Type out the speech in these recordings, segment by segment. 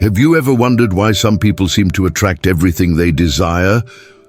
Have you ever wondered why some people seem to attract everything they desire,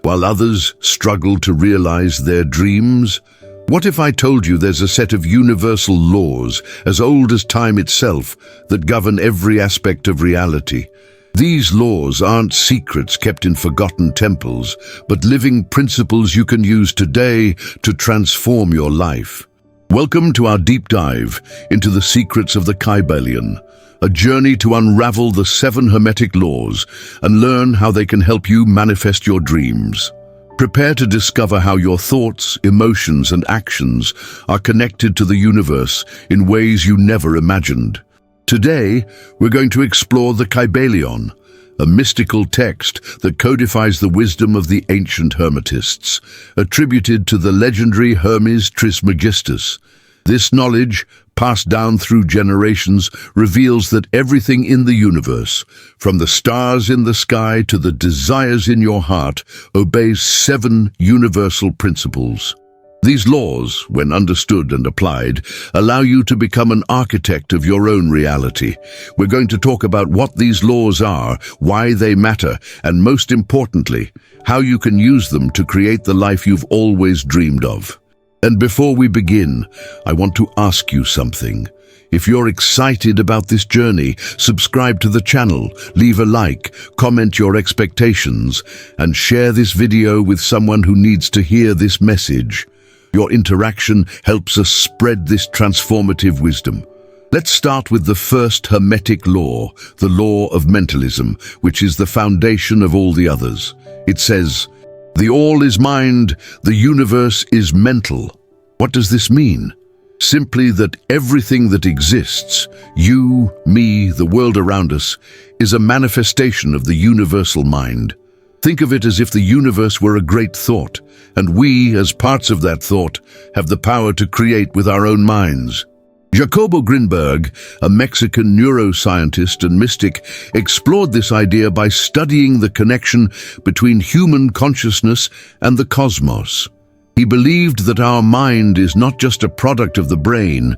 while others struggle to realize their dreams? What if I told you there's a set of universal laws, as old as time itself, that govern every aspect of reality? These laws aren't secrets kept in forgotten temples, but living principles you can use today to transform your life. Welcome to our deep dive into the secrets of the Kybalion, a journey to unravel the 7 Hermetic laws and learn how they can help you manifest your dreams. Prepare to discover how your thoughts, emotions, and actions are connected to the universe in ways you never imagined. Today, we're going to explore the Kybalion, a mystical text that codifies the wisdom of the ancient Hermetists, attributed to the legendary Hermes Trismegistus. This knowledge, passed down through generations, reveals that everything in the universe, from the stars in the sky to the desires in your heart, obeys 7 universal principles. These laws, when understood and applied, allow you to become an architect of your own reality. We're going to talk about what these laws are, why they matter, and most importantly, how you can use them to create the life you've always dreamed of. And before we begin, I want to ask you something. If you're excited about this journey, subscribe to the channel, leave a like, comment your expectations, and share this video with someone who needs to hear this message. Your interaction helps us spread this transformative wisdom. Let's start with the first Hermetic law, the law of mentalism, which is the foundation of all the others. It says, "The all is mind, the universe is mental." What does this mean? Simply that everything that exists, you, me, the world around us, is a manifestation of the universal mind. Think of it as if the universe were a great thought, and we, as parts of that thought, have the power to create with our own minds. Jacobo Grinberg, a Mexican neuroscientist and mystic, explored this idea by studying the connection between human consciousness and the cosmos. He believed that our mind is not just a product of the brain,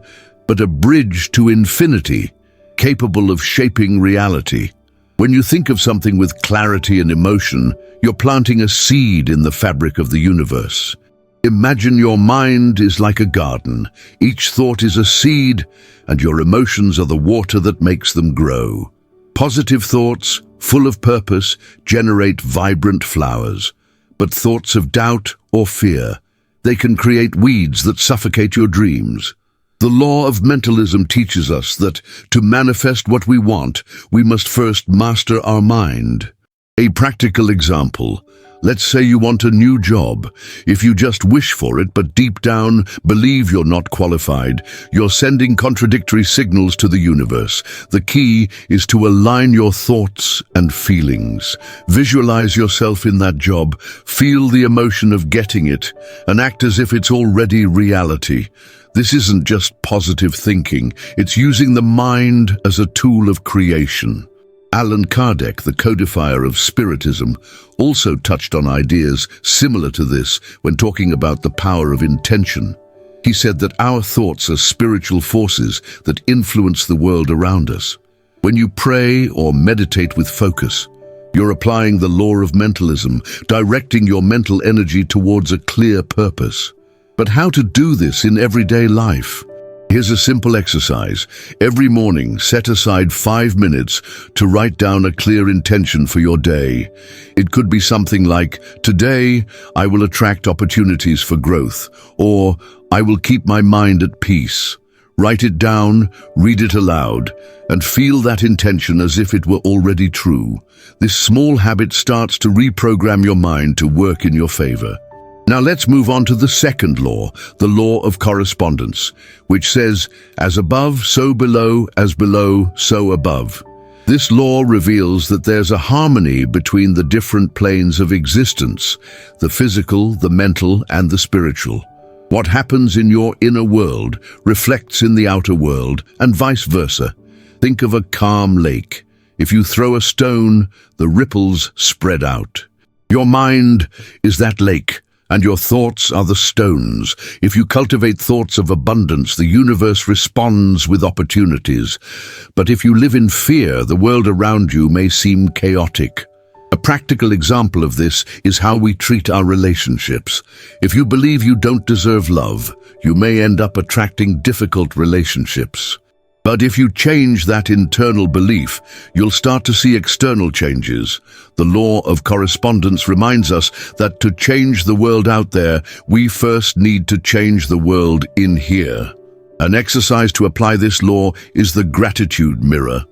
but a bridge to infinity, capable of shaping reality. When you think of something with clarity and emotion, you're planting a seed in the fabric of the universe. Imagine your mind is like a garden. Each thought is a seed, and your emotions are the water that makes them grow. Positive thoughts, full of purpose, generate vibrant flowers. But thoughts of doubt or fear, they can create weeds that suffocate your dreams. The law of mentalism teaches us that to manifest what we want, we must first master our mind. A practical example. Let's say you want a new job. If you just wish for it, but deep down believe you're not qualified, you're sending contradictory signals to the universe. The key is to align your thoughts and feelings. Visualize yourself in that job, feel the emotion of getting it, and act as if it's already reality. This isn't just positive thinking, it's using the mind as a tool of creation. Allan Kardec, the codifier of Spiritism, also touched on ideas similar to this when talking about the power of intention. He said that our thoughts are spiritual forces that influence the world around us. When you pray or meditate with focus, you're applying the law of mentalism, directing your mental energy towards a clear purpose. But how to do this in everyday life? Here's a simple exercise. Every morning, set aside 5 minutes to write down a clear intention for your day. It could be something like, "Today, I will attract opportunities for growth," or "I will keep my mind at peace." Write it down, read it aloud, and feel that intention as if it were already true. This small habit starts to reprogram your mind to work in your favor. Now let's move on to the second law, the law of correspondence, which says, "As above, so below, as below, so above." This law reveals that there's a harmony between the different planes of existence, the physical, the mental, and the spiritual. What happens in your inner world reflects in the outer world, and vice versa. Think of a calm lake. If you throw a stone, the ripples spread out. Your mind is that lake, And your thoughts are the stones. If you cultivate thoughts of abundance, the universe responds with opportunities. But if you live in fear, the world around you may seem chaotic. A practical example of this is how we treat our relationships. If you believe you don't deserve love, you may end up attracting difficult relationships. But if you change that internal belief, you'll start to see external changes. The law of correspondence reminds us that to change the world out there, we first need to change the world in here. An exercise to apply this law is the gratitude mirror.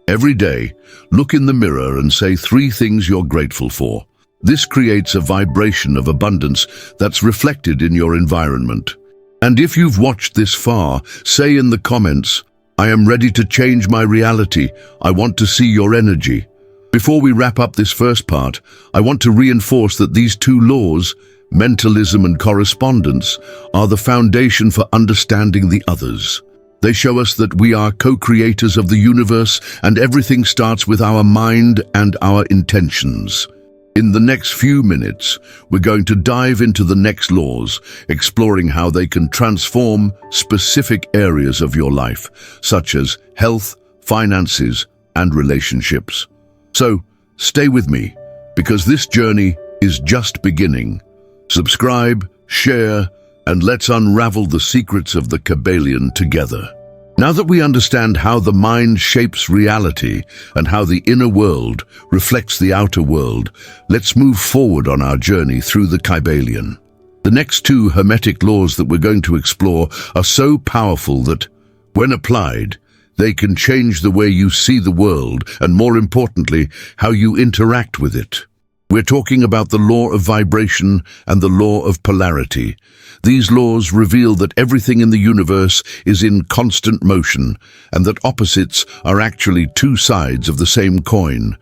Every day, look in the mirror and say 3 things you're grateful for. This creates a vibration of abundance that's reflected in your environment. And if you've watched this far, say in the comments, "I am ready to change my reality. I want to see your energy." Before we wrap up this first part, I want to reinforce that these 2 laws, mentalism and correspondence, are the foundation for understanding the others. They show us that we are co-creators of the universe, and everything starts with our mind and our intentions. In the next few minutes, we're going to dive into the next laws, exploring how they can transform specific areas of your life, such as health, finances, and relationships. So, stay with me, because this journey is just beginning. Subscribe, share, and let's unravel the secrets of the Kybalion together. Now that we understand how the mind shapes reality and how the inner world reflects the outer world, let's move forward on our journey through the Kybalion. The next 2 Hermetic laws that we're going to explore are so powerful that, when applied, they can change the way you see the world and, more importantly, how you interact with it. We're talking about the law of vibration and the law of polarity. These laws reveal that everything in the universe is in constant motion and that opposites are actually 2 sides of the same coin.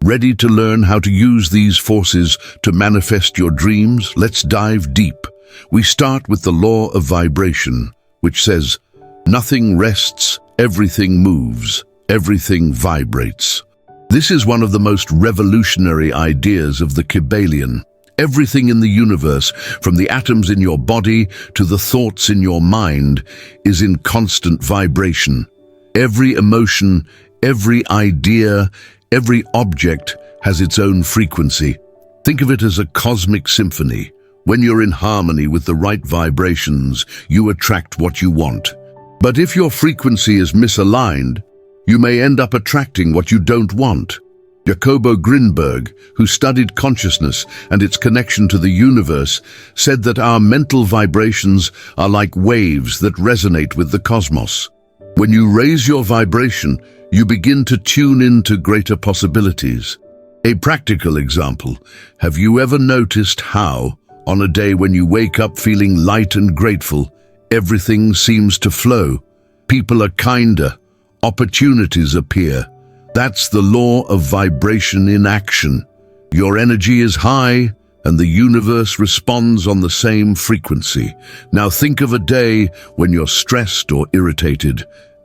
Ready to learn how to use these forces to manifest your dreams? Let's dive deep. We start with the law of vibration, which says, "Nothing rests, everything moves, everything vibrates." This is one of the most revolutionary ideas of the Kybalion. Everything in the universe, from the atoms in your body to the thoughts in your mind, is in constant vibration. Every emotion, every idea, every object has its own frequency. Think of it as a cosmic symphony. When you're in harmony with the right vibrations, you attract what you want. But if your frequency is misaligned, you may end up attracting what you don't want. Jacobo Grinberg, who studied consciousness and its connection to the universe, said that our mental vibrations are like waves that resonate with the cosmos. When you raise your vibration, you begin to tune into greater possibilities. A practical example, have you ever noticed how, on a day when you wake up feeling light and grateful, everything seems to flow? People are kinder. Opportunities appear. That's the law of vibration in action. Your energy is high, and the universe responds on the same frequency. Now think of a day when you're stressed or irritated.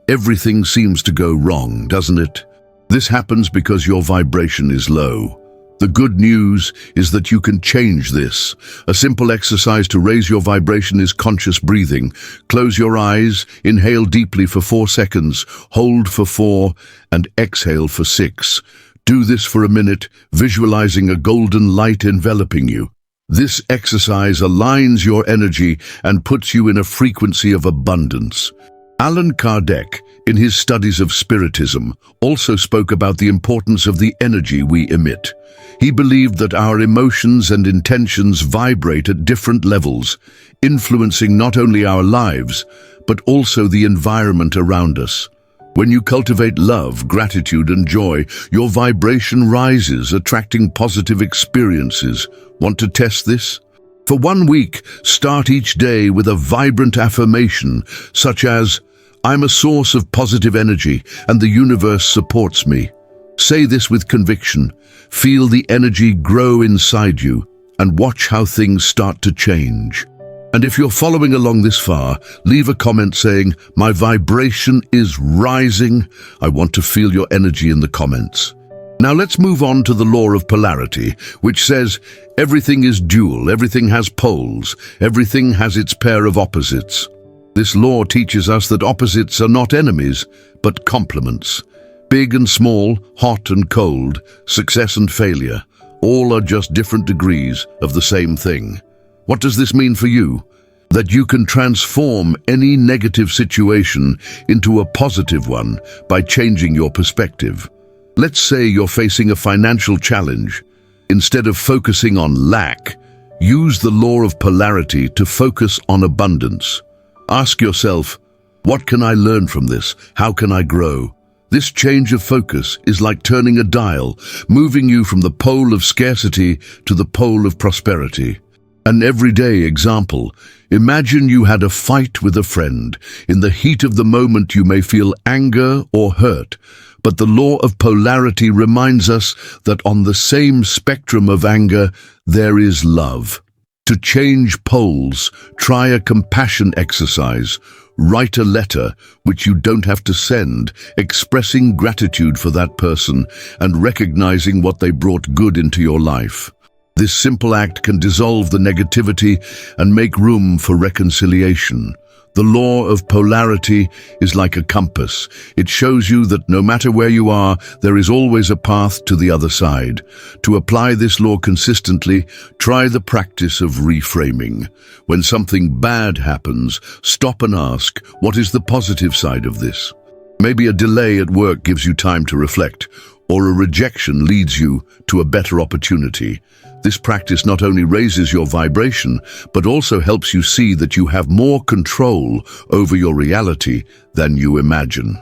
Everything seems to go wrong, doesn't it? This happens because your vibration is low. The good news is that you can change this. A simple exercise to raise your vibration is conscious breathing. Close your eyes, inhale deeply for 4 seconds, hold for 4, and exhale for 6. Do this for a minute, visualizing a golden light enveloping you. This exercise aligns your energy and puts you in a frequency of abundance. Allan Kardec, in his studies of Spiritism, also spoke about the importance of the energy we emit. He believed that our emotions and intentions vibrate at different levels, influencing not only our lives, but also the environment around us. When you cultivate love, gratitude, and joy, your vibration rises, attracting positive experiences. Want to test this? For 1 week, start each day with a vibrant affirmation, such as, "I'm a source of positive energy, and the universe supports me." Say this with conviction. Feel the energy grow inside you, and watch how things start to change. And if you're following along this far, leave a comment saying, "My vibration is rising." I want to feel your energy in the comments. Now let's move on to the law of polarity, which says everything is dual, everything has poles, everything has its pair of opposites. This law teaches us that opposites are not enemies, but complements. Big and small, hot and cold, success and failure, all are just different degrees of the same thing. What does this mean for you? That you can transform any negative situation into a positive one by changing your perspective. Let's say you're facing a financial challenge. Instead of focusing on lack, use the law of polarity to focus on abundance. Ask yourself, what can I learn from this? How can I grow? This change of focus is like turning a dial, moving you from the pole of scarcity to the pole of prosperity. An everyday example. Imagine you had a fight with a friend. In the heat of the moment you may feel anger or hurt, but the law of polarity reminds us that on the same spectrum of anger there is love. To change poles, try a compassion exercise. Write a letter, which you don't have to send, expressing gratitude for that person and recognizing what they brought good into your life. This simple act can dissolve the negativity and make room for reconciliation. The law of polarity is like a compass. It shows you that no matter where you are, there is always a path to the other side. To apply this law consistently, try the practice of reframing. When something bad happens, stop and ask, what is the positive side of this? Maybe a delay at work gives you time to reflect, or a rejection leads you to a better opportunity. This practice not only raises your vibration, but also helps you see that you have more control over your reality than you imagine.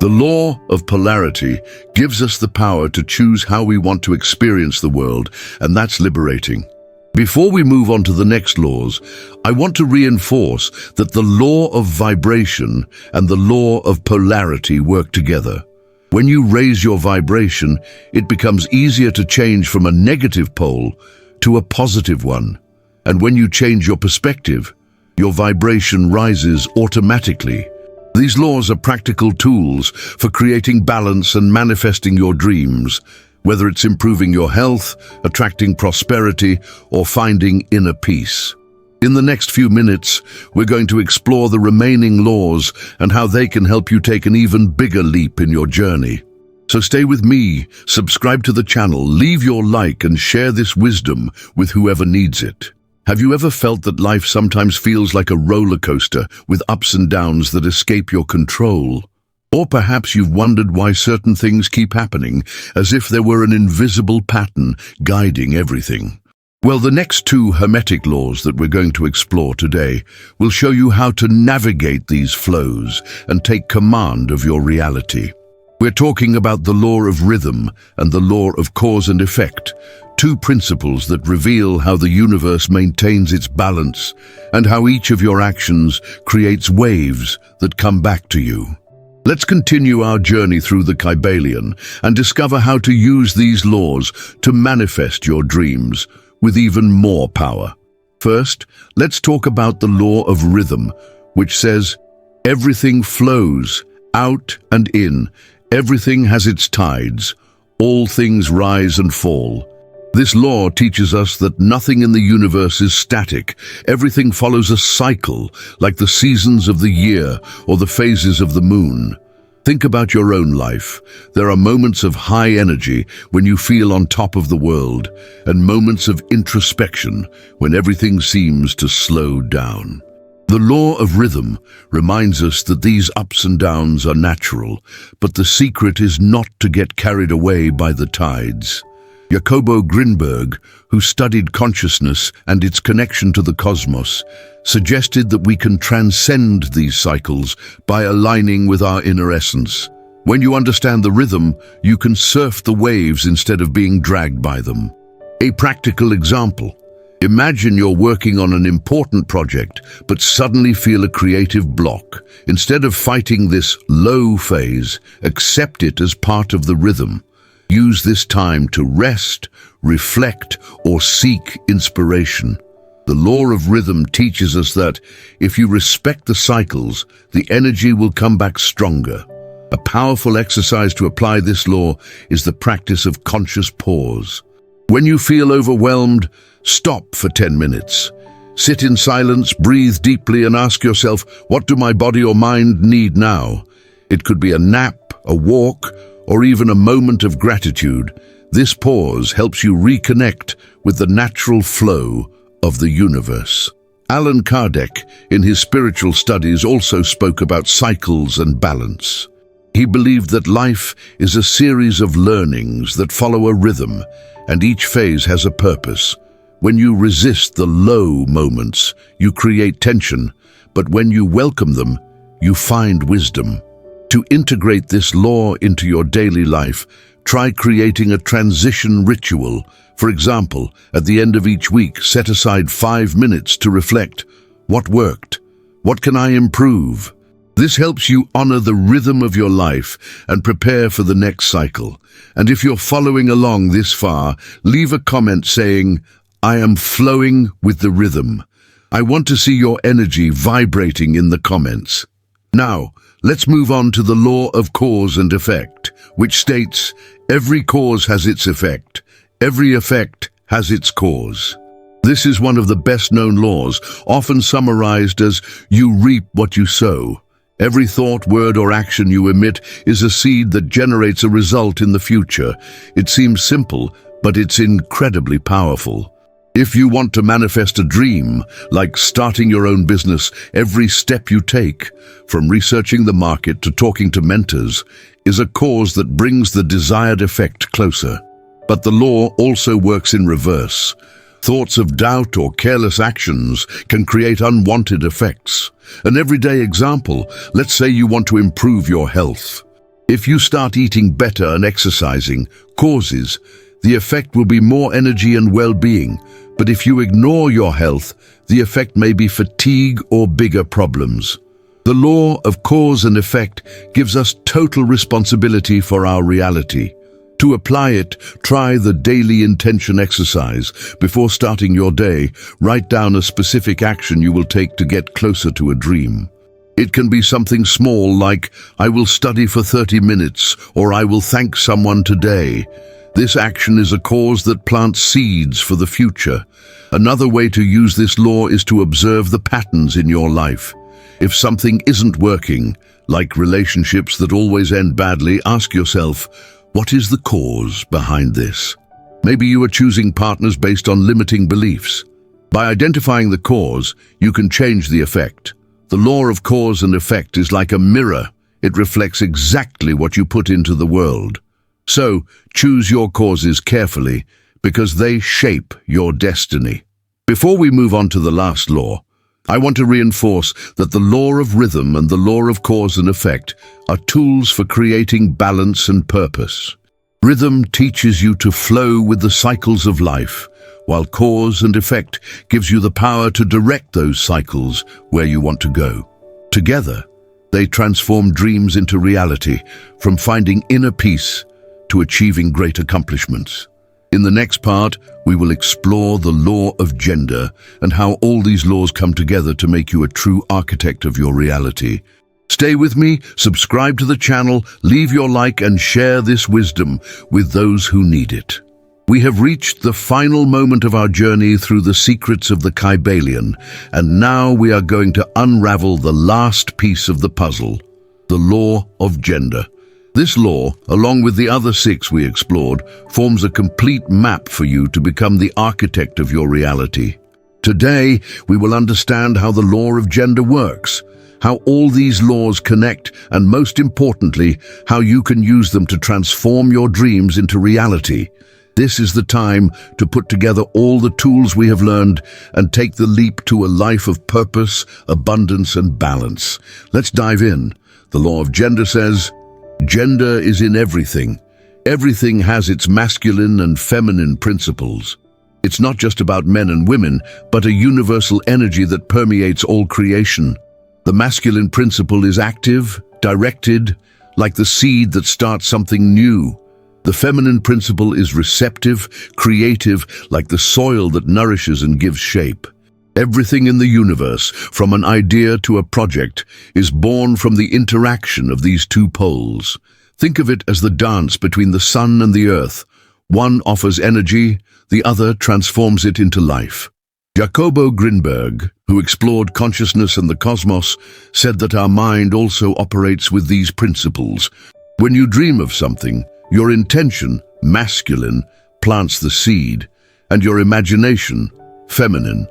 The law of polarity gives us the power to choose how we want to experience the world, and that's liberating. Before we move on to the next laws, I want to reinforce that the law of vibration and the law of polarity work together. When you raise your vibration, it becomes easier to change from a negative pole to a positive one. And when you change your perspective, your vibration rises automatically. These laws are practical tools for creating balance and manifesting your dreams, whether it's improving your health, attracting prosperity, or finding inner peace. In the next few minutes, we're going to explore the remaining laws and how they can help you take an even bigger leap in your journey. So stay with me, subscribe to the channel, leave your like and share this wisdom with whoever needs it. Have you ever felt that life sometimes feels like a roller coaster with ups and downs that escape your control? Or perhaps you've wondered why certain things keep happening, as if there were an invisible pattern guiding everything. Well, the next two Hermetic laws that we're going to explore today will show you how to navigate these flows and take command of your reality. We're talking about the law of rhythm and the law of cause and effect, two principles that reveal how the universe maintains its balance and how each of your actions creates waves that come back to you. Let's continue our journey through the Kybalion and discover how to use these laws to manifest your dreams with even more power. First, let's talk about the law of rhythm, which says, everything flows, out and in, everything has its tides, all things rise and fall. This law teaches us that nothing in the universe is static. Everything follows a cycle, like the seasons of the year or the phases of the moon. Think about your own life. There are moments of high energy when you feel on top of the world, and moments of introspection when everything seems to slow down. The law of rhythm reminds us that these ups and downs are natural, but the secret is not to get carried away by the tides. Jacobo Grinberg, who studied consciousness and its connection to the cosmos, suggested that we can transcend these cycles by aligning with our inner essence. When you understand the rhythm, you can surf the waves instead of being dragged by them. A practical example. Imagine you're working on an important project, but suddenly feel a creative block. Instead of fighting this low phase, accept it as part of the rhythm. Use this time to rest, reflect, or seek inspiration. The law of rhythm teaches us that if you respect the cycles, the energy will come back stronger. A powerful exercise to apply this law is the practice of conscious pause. When you feel overwhelmed, stop for 10 minutes. Sit in silence, breathe deeply, and ask yourself, what do my body or mind need now? It could be a nap, a walk, or even a moment of gratitude. This pause helps you reconnect with the natural flow of the universe. Allan Kardec, in his spiritual studies, also spoke about cycles and balance. He believed that life is a series of learnings that follow a rhythm, and each phase has a purpose. When you resist the low moments, you create tension, but when you welcome them, you find wisdom. To integrate this law into your daily life, try creating a transition ritual. For example, at the end of each week, set aside 5 minutes to reflect. What worked? What can I improve? This helps you honor the rhythm of your life and prepare for the next cycle. And if you're following along this far, leave a comment saying, I am flowing with the rhythm. I want to see your energy vibrating in the comments. Now, let's move on to the law of cause and effect, which states, every cause has its effect. Every effect has its cause. This is one of the best-known laws, often summarized as, you reap what you sow. Every thought, word, or action you emit is a seed that generates a result in the future. It seems simple, but it's incredibly powerful. If you want to manifest a dream, like starting your own business, every step you take, from researching the market to talking to mentors, is a cause that brings the desired effect closer. But the law also works in reverse. Thoughts of doubt or careless actions can create unwanted effects. An everyday example, let's say you want to improve your health. If you start eating better and exercising, causes, the effect will be more energy and well-being. But if you ignore your health, the effect may be fatigue or bigger problems. The law of cause and effect gives us total responsibility for our reality. To apply it, try the daily intention exercise. Before starting your day, write down a specific action you will take to get closer to a dream. It can be something small like, I will study for 30 minutes, or I will thank someone today. This action is a cause that plants seeds for the future. Another way to use this law is to observe the patterns in your life. If something isn't working, like relationships that always end badly, ask yourself, what is the cause behind this? Maybe you are choosing partners based on limiting beliefs. By identifying the cause, you can change the effect. The law of cause and effect is like a mirror. It reflects exactly what you put into the world. So, choose your causes carefully, because they shape your destiny. Before we move on to the last law, I want to reinforce that the law of rhythm and the law of cause and effect are tools for creating balance and purpose. Rhythm teaches you to flow with the cycles of life, while cause and effect gives you the power to direct those cycles where you want to go. Together, they transform dreams into reality, from finding inner peace to achieving great accomplishments. In the next part, we will explore the law of gender and how all these laws come together to make you a true architect of your reality. Stay with me, subscribe to the channel, leave your like and share this wisdom with those who need it. We have reached the final moment of our journey through the secrets of the Kybalion, and now we are going to unravel the last piece of the puzzle, the law of gender. This law, along with the other 6 we explored, forms a complete map for you to become the architect of your reality. Today, we will understand how the law of gender works, how all these laws connect, and most importantly, how you can use them to transform your dreams into reality. This is the time to put together all the tools we have learned and take the leap to a life of purpose, abundance, and balance. Let's dive in. The law of gender says, gender is in everything. Everything has its masculine and feminine principles. It's not just about men and women, but a universal energy that permeates all creation. The masculine principle is active, directed, like the seed that starts something new. The feminine principle is receptive, creative, like the soil that nourishes and gives shape. Everything in the universe, from an idea to a project, is born from the interaction of these two poles. Think of it as the dance between the sun and the earth. One offers energy, the other transforms it into life. Jacobo Grinberg, who explored consciousness and the cosmos, said that our mind also operates with these principles. When you dream of something, your intention, masculine, plants the seed, and your imagination, feminine,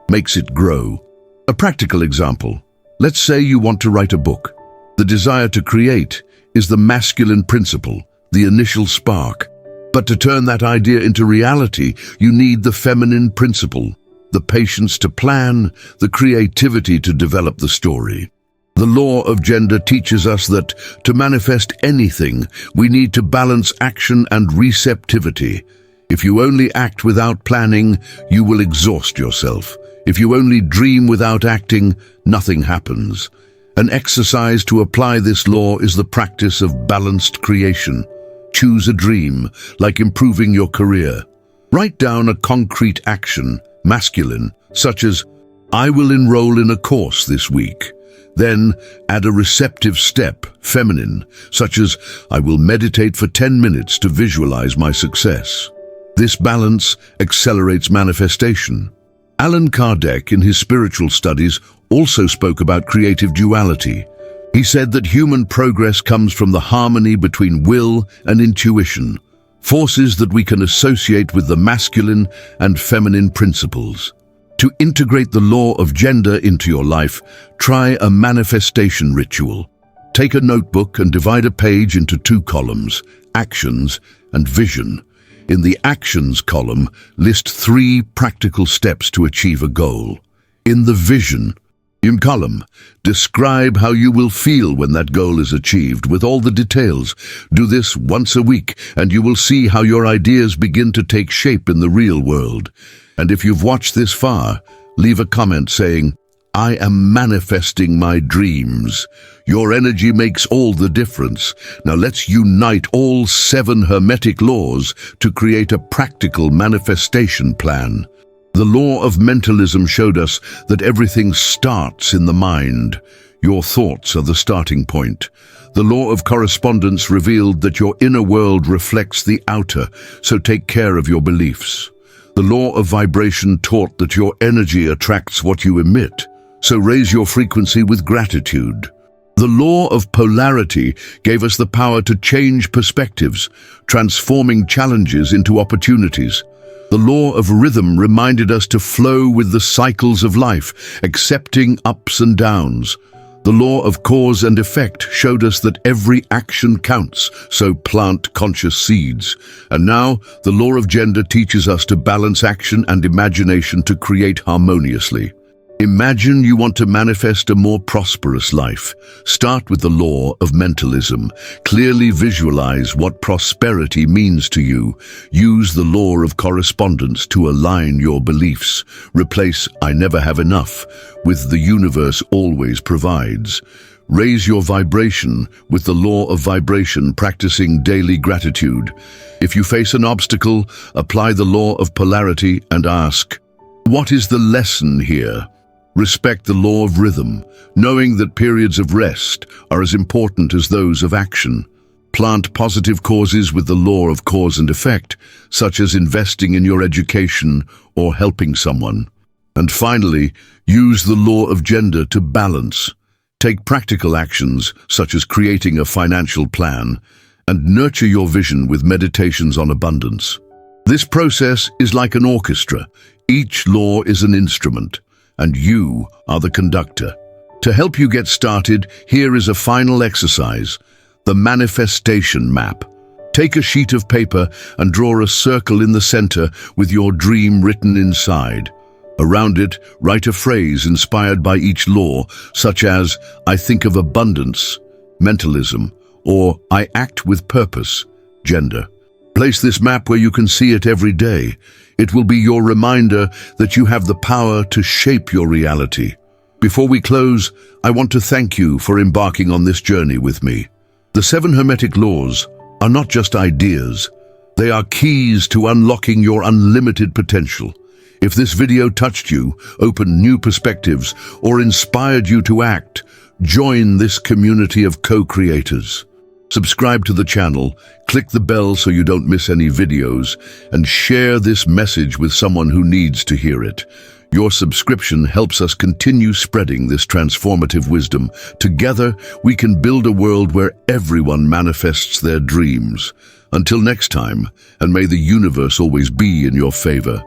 makes it grow. A practical example. Let's say you want to write a book. The desire to create is the masculine principle, the initial spark. But to turn that idea into reality, you need the feminine principle, the patience to plan, the creativity to develop the story. The law of gender teaches us that to manifest anything, we need to balance action and receptivity. If you only act without planning, you will exhaust yourself. If you only dream without acting, nothing happens. An exercise to apply this law is the practice of balanced creation. Choose a dream, like improving your career. Write down a concrete action, masculine, such as, I will enroll in a course this week. Then add a receptive step, feminine, such as, I will meditate for 10 minutes to visualize my success. This balance accelerates manifestation. Allan Kardec, in his spiritual studies, also spoke about creative duality. He said that human progress comes from the harmony between will and intuition, forces that we can associate with the masculine and feminine principles. To integrate the law of gender into your life, try a manifestation ritual. Take a notebook and divide a page into 2 columns, actions and vision. In the actions column, list 3 practical steps to achieve a goal. In the vision column, describe how you will feel when that goal is achieved with all the details. Do this once a week and you will see how your ideas begin to take shape in the real world. And if you've watched this far, leave a comment saying, I am manifesting my dreams. Your energy makes all the difference. Now let's unite all 7 Hermetic laws to create a practical manifestation plan. The law of mentalism showed us that everything starts in the mind. Your thoughts are the starting point. The law of correspondence revealed that your inner world reflects the outer, so take care of your beliefs. The law of vibration taught that your energy attracts what you emit, so raise your frequency with gratitude. The law of polarity gave us the power to change perspectives, transforming challenges into opportunities. The law of rhythm reminded us to flow with the cycles of life, accepting ups and downs. The law of cause and effect showed us that every action counts, so plant conscious seeds. And now, the law of gender teaches us to balance action and imagination to create harmoniously. Imagine you want to manifest a more prosperous life. Start with the law of mentalism. Clearly visualize what prosperity means to you. Use the law of correspondence to align your beliefs. Replace I never have enough with the universe always provides. Raise your vibration with the law of vibration, practicing daily gratitude. If you face an obstacle, apply the law of polarity and ask, what is the lesson here? Respect the law of rhythm, knowing that periods of rest are as important as those of action. Plant positive causes with the law of cause and effect, such as investing in your education or helping someone. And finally, use the law of gender to balance. Take practical actions, such as creating a financial plan, and nurture your vision with meditations on abundance. This process is like an orchestra. Each law is an instrument, and you are the conductor. To help you get started, here is a final exercise, the manifestation map. Take a sheet of paper and draw a circle in the center with your dream written inside. Around it, write a phrase inspired by each law, such as, I think of abundance, mentalism, or I act with purpose, gender. Place this map where you can see it every day. It will be your reminder that you have the power to shape your reality. Before we close, I want to thank you for embarking on this journey with me. The 7 Hermetic laws are not just ideas. They are keys to unlocking your unlimited potential. If this video touched you, opened new perspectives, or inspired you to act, join this community of co-creators. Subscribe to the channel, click the bell so you don't miss any videos, and share this message with someone who needs to hear it. Your subscription helps us continue spreading this transformative wisdom. Together, we can build a world where everyone manifests their dreams. Until next time, and may the universe always be in your favor.